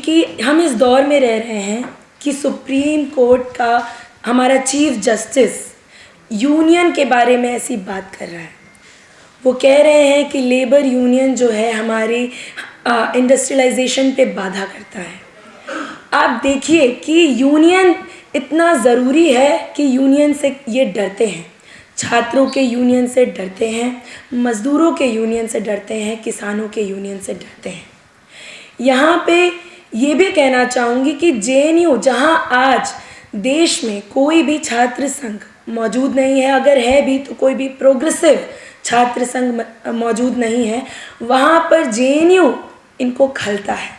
कि हम इस दौर में रह रहे हैं कि सुप्रीम कोर्ट का हमारा चीफ जस्टिस यूनियन के बारे में ऐसी बात कर रहा है। वो कह रहे हैं कि लेबर यूनियन जो है हमारी इंडस्ट्रियलाइजेशन पे बाधा करता है। आप देखिए कि यूनियन इतना ज़रूरी है कि यूनियन से ये डरते हैं, छात्रों के यूनियन से डरते हैं, मज़दूरों के यूनियन से डरते हैं, किसानों के यूनियन से डरते हैं। यहाँ पे ये भी कहना चाहूँगी कि JNU जहाँ आज देश में कोई भी छात्र संघ मौजूद नहीं है, अगर है भी तो कोई भी प्रोग्रेसिव छात्र संघ मौजूद नहीं है, वहाँ पर JNU इनको खलता है।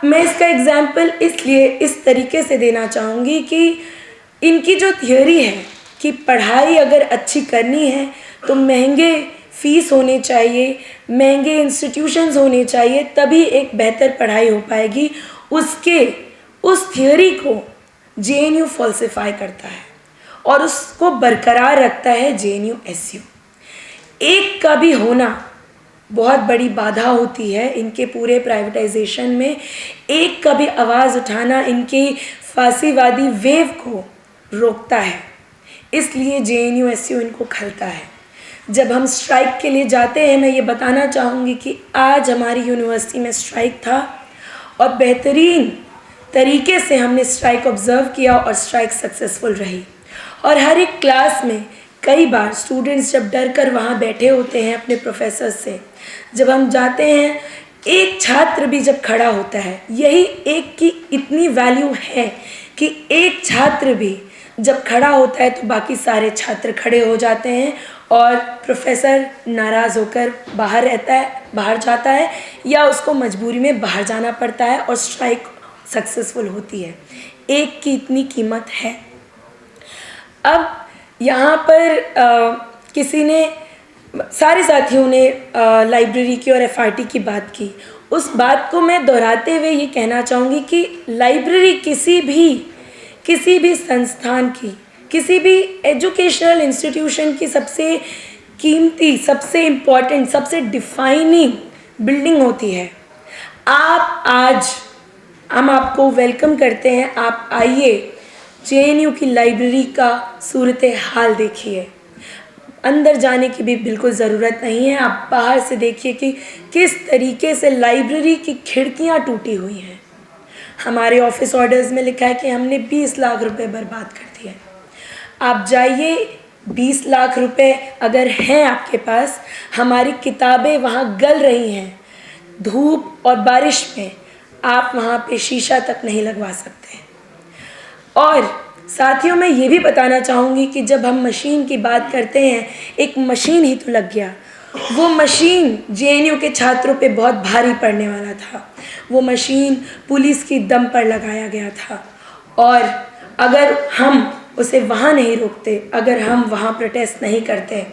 मैं इसका एग्जाम्पल इसलिए इस तरीके से देना चाहूँगी कि इनकी जो थियोरी है कि पढ़ाई अगर अच्छी करनी है तो महंगे फीस होने चाहिए, महंगे इंस्टीट्यूशंस होने चाहिए, तभी एक बेहतर पढ़ाई हो पाएगी। उस थियोरी को JNU फॉल्सिफाई करता है और उसको बरकरार रखता है JNU SU। एक का भी होना बहुत बड़ी बाधा होती है इनके पूरे प्राइवेटाइजेशन में। एक का भी आवाज़ उठाना इनकी फांसीवादी वेव को रोकता है, इसलिए JNU SU इनको खलता है। जब हम स्ट्राइक के लिए जाते हैं, मैं ये बताना चाहूँगी कि आज हमारी यूनिवर्सिटी में स्ट्राइक था और बेहतरीन तरीके से हमने स्ट्राइक ऑब्ज़र्व किया और स्ट्राइक सक्सेसफुल रही। और हर एक क्लास में कई बार स्टूडेंट्स जब डर कर वहाँ बैठे होते हैं अपने प्रोफेसर से, जब हम जाते हैं, एक छात्र भी जब खड़ा होता है, यही एक की इतनी वैल्यू है कि एक छात्र भी जब खड़ा होता है तो बाकी सारे छात्र खड़े हो जाते हैं और प्रोफेसर नाराज़ होकर बाहर जाता है या उसको मजबूरी में बाहर जाना पड़ता है और स्ट्राइक सक्सेसफुल होती है। एक की इतनी कीमत है। अब यहाँ पर किसी ने, सारे साथियों ने लाइब्रेरी की और FRT की बात की। उस बात को मैं दोहराते हुए ये कहना चाहूँगी कि लाइब्रेरी किसी भी संस्थान की, किसी भी एजुकेशनल इंस्टीट्यूशन की सबसे कीमती, सबसे इम्पॉर्टेंट, सबसे डिफाइनिंग बिल्डिंग होती है। हम आपको वेलकम करते हैं, आप आइए, JNU की लाइब्रेरी का सूरत हाल देखिए। अंदर जाने की भी बिल्कुल ज़रूरत नहीं है, आप बाहर से देखिए कि किस तरीके से लाइब्रेरी की खिड़कियां टूटी हुई हैं। हमारे ऑफिस ऑर्डर्स में लिखा है कि हमने 20 लाख रुपए बर्बाद कर दिए। आप जाइए, 20 लाख रुपए अगर हैं आपके पास, हमारी किताबें वहाँ गल रही हैं, धूप और बारिश में आप वहाँ पे शीशा तक नहीं लगवा सकते। और साथियों, मैं ये भी बताना चाहूँगी कि जब हम मशीन की बात करते हैं, एक मशीन ही तो लग गया। वो मशीन JNU के छात्रों पे बहुत भारी पड़ने वाला था। वो मशीन पुलिस की दम पर लगाया गया था और अगर हम उसे वहाँ नहीं रोकते, अगर हम वहाँ प्रोटेस्ट नहीं करते,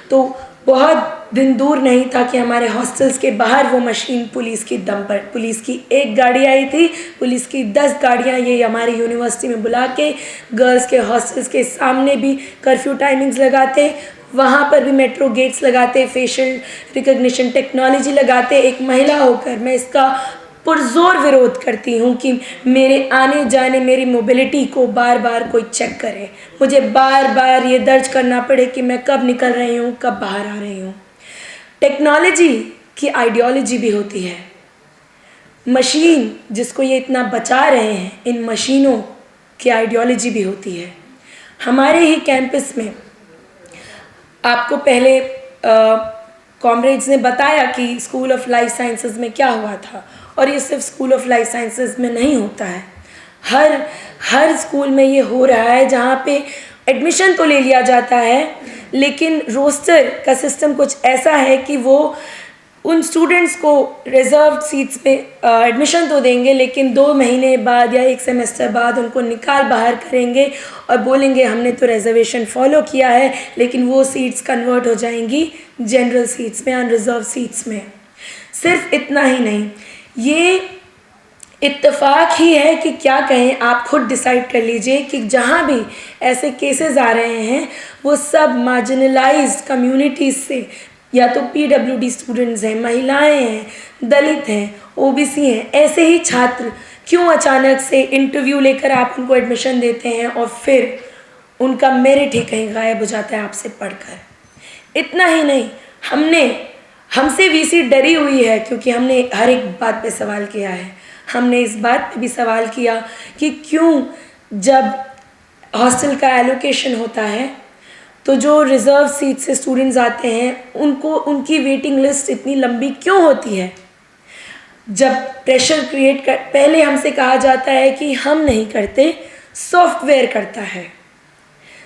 तो बहुत दिन दूर नहीं था कि हमारे हॉस्टल्स के बाहर वो मशीन पुलिस की दम पर, पुलिस की एक गाड़ी आई थी, पुलिस की 10 गाड़ियाँ ये हमारी यूनिवर्सिटी में बुला के गर्ल्स के हॉस्टल्स के सामने भी कर्फ्यू टाइमिंग्स लगाते, वहाँ पर भी मेट्रो गेट्स लगाते, फेशियल रिकग्निशन टेक्नोलॉजी लगाते। एक महिला होकर मैं इसका पुरजोर विरोध करती हूँ कि मेरे आने जाने, मेरी मोबिलिटी को बार बार कोई चेक करे, मुझे बार बार ये दर्ज करना पड़े कि मैं कब निकल रही हूँ, कब बाहर आ रही हूँ। टेक्नोलॉजी की आइडियोलॉजी भी होती है। मशीन जिसको ये इतना बचा रहे हैं, इन मशीनों की आइडियोलॉजी भी होती है। हमारे ही कैंपस में आपको पहले कॉमरेड्स ने बताया कि स्कूल ऑफ लाइफ साइंसेज में क्या हुआ था, और ये सिर्फ स्कूल ऑफ लाइफ साइंसेज में नहीं होता है, हर स्कूल में ये हो रहा है, जहाँ पे एडमिशन तो ले लिया जाता है लेकिन रोस्टर का सिस्टम कुछ ऐसा है कि वो उन स्टूडेंट्स को रिजर्व सीट्स पे एडमिशन तो देंगे, लेकिन 2 महीने बाद या 1 सेमेस्टर बाद उनको निकाल बाहर करेंगे और बोलेंगे हमने तो रिजर्वेशन फॉलो किया है, लेकिन वो सीट्स कन्वर्ट हो जाएंगी जनरल सीट्स में, अनरिजर्व सीट्स में। सिर्फ इतना ही नहीं, ये इत्तेफाक ही है कि क्या कहें, आप खुद डिसाइड कर लीजिए कि जहाँ भी ऐसे केसेस आ रहे हैं वो सब मार्जिनलाइज्ड कम्युनिटीज़ से या तो पीडब्ल्यूडी स्टूडेंट्स हैं, महिलाएं हैं, दलित हैं, ओबीसी हैं, ऐसे ही छात्र क्यों अचानक से इंटरव्यू लेकर आप उनको एडमिशन देते हैं और फिर उनका मेरिट ही कहीं गायब हो जाता है आपसे पढ़कर। इतना ही नहीं, हमसे वीसी डरी हुई है क्योंकि हमने हर एक बात पे सवाल किया है। हमने इस बात पे भी सवाल किया कि क्यों जब हॉस्टल का एलोकेशन होता है तो जो रिज़र्व सीट से स्टूडेंट्स आते हैं उनकी वेटिंग लिस्ट इतनी लंबी क्यों होती है। जब प्रेशर क्रिएट कर पहले हमसे कहा जाता है कि हम नहीं करते, सॉफ्टवेयर करता है।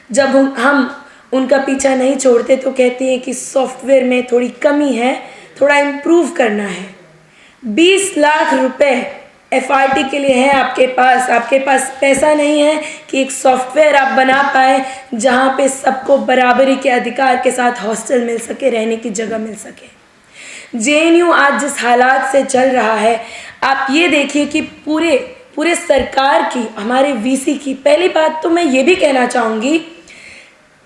जब हम उनका पीछा नहीं छोड़ते तो कहते हैं कि सॉफ्टवेयर में थोड़ी कमी है, थोड़ा इम्प्रूव करना है। 20 लाख रुपए एफआरटी के लिए है आपके पास पैसा नहीं है कि एक सॉफ्टवेयर आप बना पाए जहाँ पे सबको बराबरी के अधिकार के साथ हॉस्टल मिल सके, रहने की जगह मिल सके। जेएनयू आज जिस हालात से चल रहा है, आप ये देखिए कि पूरे सरकार की, हमारे वीसी की, पहली बात तो मैं ये भी कहना चाहूँगी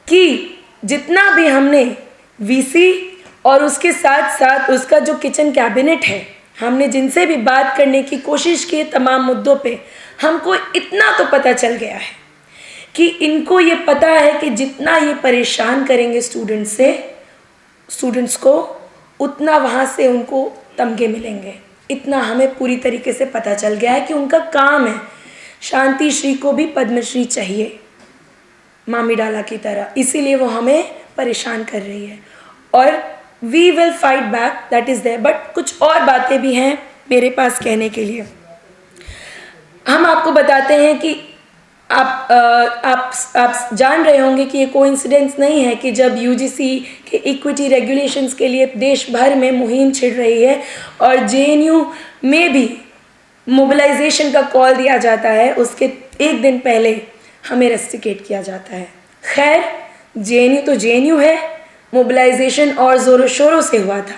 कि जितना भी हमने वीसी और उसके साथ साथ उसका जो किचन कैबिनेट है, हमने जिनसे भी बात करने की कोशिश की तमाम मुद्दों पे, हमको इतना तो पता चल गया है कि इनको ये पता है कि जितना ये परेशान करेंगे स्टूडेंट्स को, उतना वहाँ से उनको तमगे मिलेंगे। इतना हमें पूरी तरीके से पता चल गया है कि उनका काम है। शांति श्री को भी पद्मश्री चाहिए मामी डाला की तरह, इसीलिए वो हमें परेशान कर रही है और we will fight back, that is there. But कुछ और बातें भी हैं मेरे पास कहने के लिए। हम आपको बताते हैं कि आप जान रहे होंगे कि ये कोइंसिडेंस नहीं है कि जब यूजीसी के इक्विटी रेगुलेशंस के लिए देश भर में मुहिम छिड़ रही है और जेएनयू में भी मोबिलाइजेशन का कॉल दिया जाता है, उसके एक दिन पहले हमें रेस्ट्रिकेट किया जाता है। खैर, जेएनयू तो जेएनयू है, मोबिलाइजेशन और ज़ोरों शोरों से हुआ था,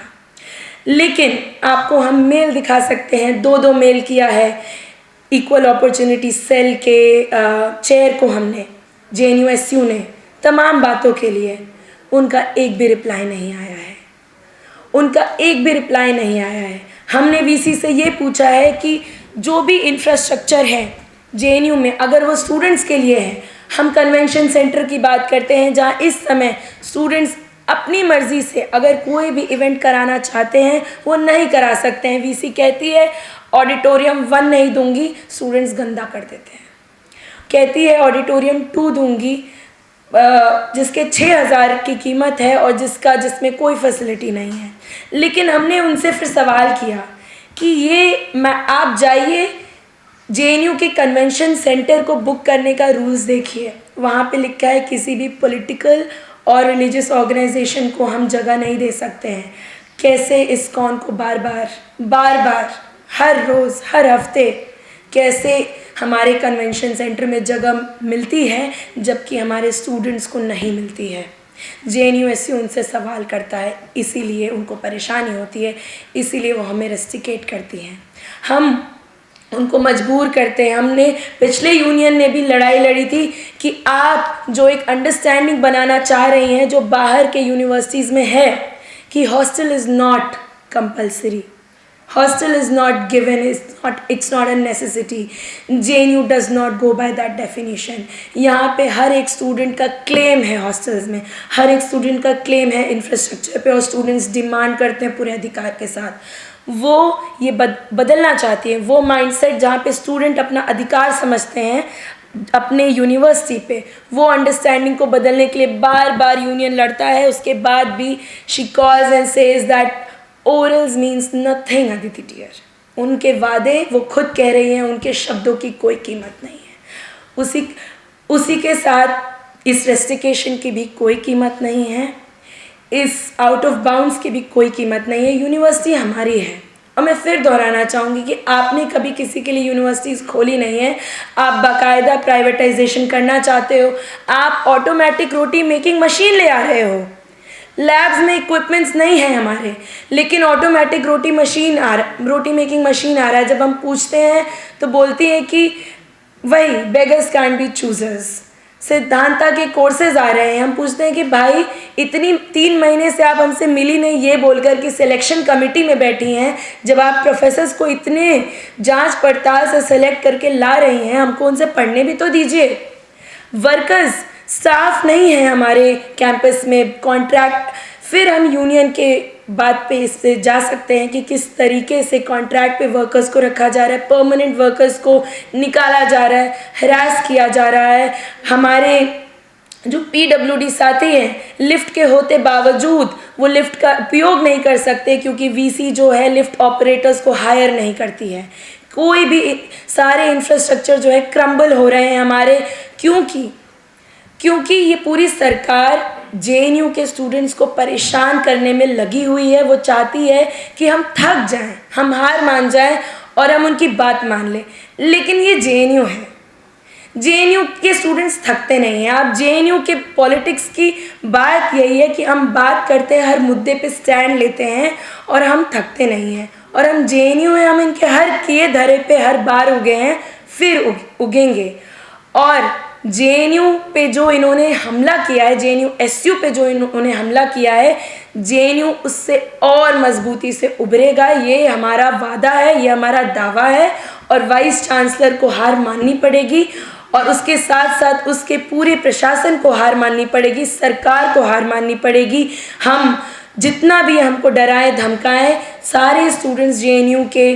लेकिन आपको हम मेल दिखा सकते हैं, 2 मेल किया है इक्वल अपॉर्चुनिटी सेल के चेयर को हमने, जेएनयूएसयू ने, तमाम बातों के लिए। उनका एक भी रिप्लाई नहीं आया है। हमने वीसी से ये पूछा है कि जो भी इंफ्रास्ट्रक्चर है जेएनयू में, अगर वो स्टूडेंट्स के लिए है, हम कन्वेंशन सेंटर की बात करते हैं जहाँ इस समय स्टूडेंट्स अपनी मर्ज़ी से अगर कोई भी इवेंट कराना चाहते हैं वो नहीं करा सकते हैं। वीसी कहती है ऑडिटोरियम 1 नहीं दूंगी, स्टूडेंट्स गंदा कर देते हैं। कहती है ऑडिटोरियम 2 दूंगी, जिसके 6,000 की कीमत है और जिसमें कोई फैसिलिटी नहीं है। लेकिन हमने उनसे फिर सवाल किया कि आप जाइए जेएनयू के कन्वेंशन सेंटर को बुक करने का रूल्स देखिए, वहाँ पे लिखा है किसी भी पॉलिटिकल और रिलीजियस ऑर्गेनाइजेशन को हम जगह नहीं दे सकते हैं। कैसे इस्कॉन को बार बार हर रोज़ हर हफ्ते कैसे हमारे कन्वेंशन सेंटर में जगह मिलती है जबकि हमारे स्टूडेंट्स को नहीं मिलती है। जेएनयूएसयू उनसे सवाल करता है, इसीलिए उनको परेशानी होती है, इसीलिए वो हमें रेस्ट्रिकेट करती हैं, हम उनको मजबूर करते हैं। हमने पिछले यूनियन ने भी लड़ाई लड़ी थी कि आप जो एक अंडरस्टैंडिंग बनाना चाह रही हैं जो बाहर के यूनिवर्सिटीज़ में है कि hostel is not compulsory, hostel is not given, it's not a necessity. JNU does not go by that definition. यहाँ पे हर एक स्टूडेंट का क्लेम है, हॉस्टल्स में हर एक स्टूडेंट का क्लेम है इंफ्रास्ट्रक्चर पे, और स्टूडेंट्स डिमांड करते हैं पूरे अधिकार के साथ। वो ये बदलना चाहती है, वो माइंडसेट जहाँ पे स्टूडेंट अपना अधिकार समझते हैं अपने यूनिवर्सिटी पे, वो अंडरस्टैंडिंग को बदलने के लिए बार बार यूनियन लड़ता है। उसके बाद भी she calls and says that orals means nothing. Aditi dear, उनके वादे वो खुद कह रही हैं, उनके शब्दों की कोई कीमत नहीं है। उसी के साथ इस रेस्ट्रिकेशन की भी कोई कीमत नहीं है, इस आउट ऑफ बाउंड्स की भी कोई कीमत नहीं है। यूनिवर्सिटी हमारी है, और मैं फिर दोहराना चाहूँगी कि आपने कभी किसी के लिए यूनिवर्सिटीज़ खोली नहीं है। आप बाकायदा प्राइवेटाइजेशन करना चाहते हो, आप ऑटोमेटिक रोटी मेकिंग मशीन ले आ रहे हो। लैब्स में इक्विपमेंट्स नहीं है हमारे, लेकिन ऑटोमेटिक रोटी मेकिंग मशीन आ रहा है। जब हम पूछते हैं तो बोलती हैं कि वही beggars can be choosers, Siddhanta के कोर्सेज आ रहे हैं। हम पूछते हैं कि भाई इतनी 3 महीने से आप हमसे मिली नहीं, ये बोलकर कि सिलेक्शन कमेटी में बैठी हैं, जब आप प्रोफेसर्स को इतने जांच पड़ताल से सेलेक्ट करके ला रही हैं, हमको उनसे पढ़ने भी तो दीजिए। वर्कर्स स्टाफ नहीं है हमारे कैंपस में, कॉन्ट्रैक्ट। फिर हम यूनियन के बात पे इससे जा सकते हैं कि किस तरीके से कॉन्ट्रैक्ट पे वर्कर्स को रखा जा रहा है, परमानेंट वर्कर्स को निकाला जा रहा है, हरास किया जा रहा है। हमारे जो पीडब्ल्यूडी साथी हैं, लिफ्ट के होते बावजूद वो लिफ्ट का उपयोग नहीं कर सकते क्योंकि वीसी जो है लिफ्ट ऑपरेटर्स को हायर नहीं करती है। कोई भी सारे इंफ्रास्ट्रक्चर जो है क्रम्बल हो रहे हैं हमारे, क्योंकि ये पूरी सरकार जेएनयू के स्टूडेंट्स को परेशान करने में लगी हुई है। वो चाहती है कि हम थक जाएं, हम हार मान जाएं और हम उनकी बात मान लें, लेकिन ये जेएनयू है। जेएनयू के स्टूडेंट्स थकते नहीं हैं। आप जेएनयू के पॉलिटिक्स की बात यही है कि हम बात करते हैं, हर मुद्दे पे स्टैंड लेते हैं और हम थकते नहीं हैं। और हम जेएनयू हैं, हम इनके हर किए धरे पे हर बार उगे हैं, फिर उगेंगे। और जेएनयू पे जो इन्होंने हमला किया है, जेएनयू एसयू पे जो इन्होंने हमला किया है, जेएनयू उससे और मजबूती से उभरेगा। ये हमारा वादा है, ये हमारा दावा है। और वाइस चांसलर को हार माननी पड़ेगी और उसके साथ साथ उसके पूरे प्रशासन को हार माननी पड़ेगी, सरकार को हार माननी पड़ेगी। हम जितना भी हमको डराएं धमकाएं, सारे स्टूडेंट्स जेएनयू के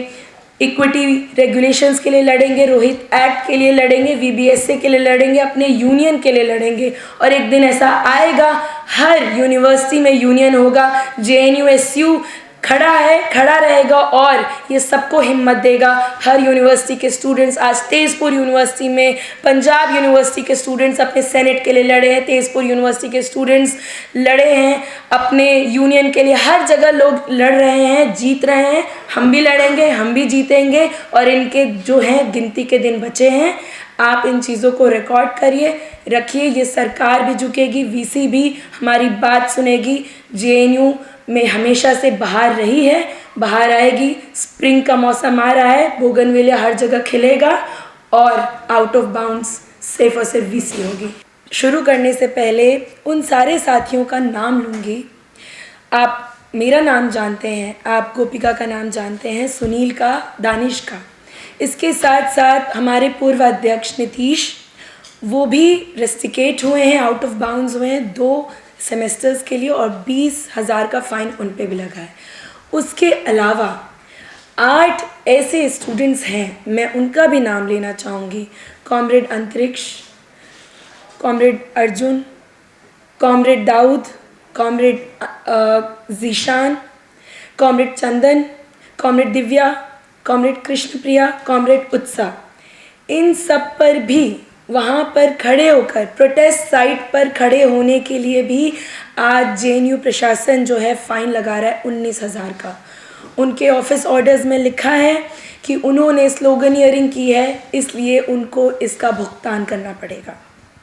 इक्विटी रेगुलेशंस के लिए लड़ेंगे, रोहित एक्ट के लिए लड़ेंगे, वीबीएसए के लिए लड़ेंगे, अपने यूनियन के लिए लड़ेंगे। और एक दिन ऐसा आएगा, हर यूनिवर्सिटी में यूनियन होगा। जेएनयू एसयू खड़ा रहेगा और ये सबको हिम्मत देगा। हर यूनिवर्सिटी के स्टूडेंट्स, आज तेजपुर यूनिवर्सिटी में पंजाब यूनिवर्सिटी के स्टूडेंट्स अपने सेनेट के लिए लड़े हैं, तेजपुर यूनिवर्सिटी के स्टूडेंट्स लड़े हैं अपने यूनियन के लिए। हर जगह लोग लड़ रहे हैं, जीत रहे हैं। हम भी लड़ेंगे, हम भी जीतेंगे। और इनके जो हैं गिनती के दिन बचे हैं। आप इन चीज़ों को रिकॉर्ड करिए, रखिए। ये सरकार भी झुकेगी, वीसी भी हमारी बात सुनेगी। जेएनयू में हमेशा से बाहर रही है, बाहर आएगी। स्प्रिंग का मौसम आ रहा है, बोगनविलिया हर जगह खिलेगा और आउट ऑफ बाउंड्स सिर्फ और सिर्फ वीसी होगी। शुरू करने से पहले उन सारे साथियों का नाम लूँगी। आप मेरा नाम जानते हैं, आप गोपिका का नाम जानते हैं, सुनील का, दानिश का। इसके साथ साथ हमारे पूर्व अध्यक्ष नीतीश, वो भी रेस्टिकेट हुए हैं, आउट ऑफ बाउंड्स हुए हैं 2 सेमेस्टर्स के लिए और 20,000 का फ़ाइन उन पे भी लगा है। उसके अलावा 8 ऐसे स्टूडेंट्स हैं, मैं उनका भी नाम लेना चाहूँगी। Comrade Antariksh, comrade Arjun, comrade Dawood, comrade Zeeshan, comrade Chandan, comrade Divya, comrade Krishnapriya, comrade Utsah. इन सब पर भी वहाँ पर खड़े होकर, प्रोटेस्ट साइट पर खड़े होने के लिए भी आज जेएनयू प्रशासन जो है फ़ाइन लगा रहा है 19,000 का। उनके ऑफिस ऑर्डर्स में लिखा है कि उन्होंने स्लोगनियरिंग की है, इसलिए उनको इसका भुगतान करना पड़ेगा।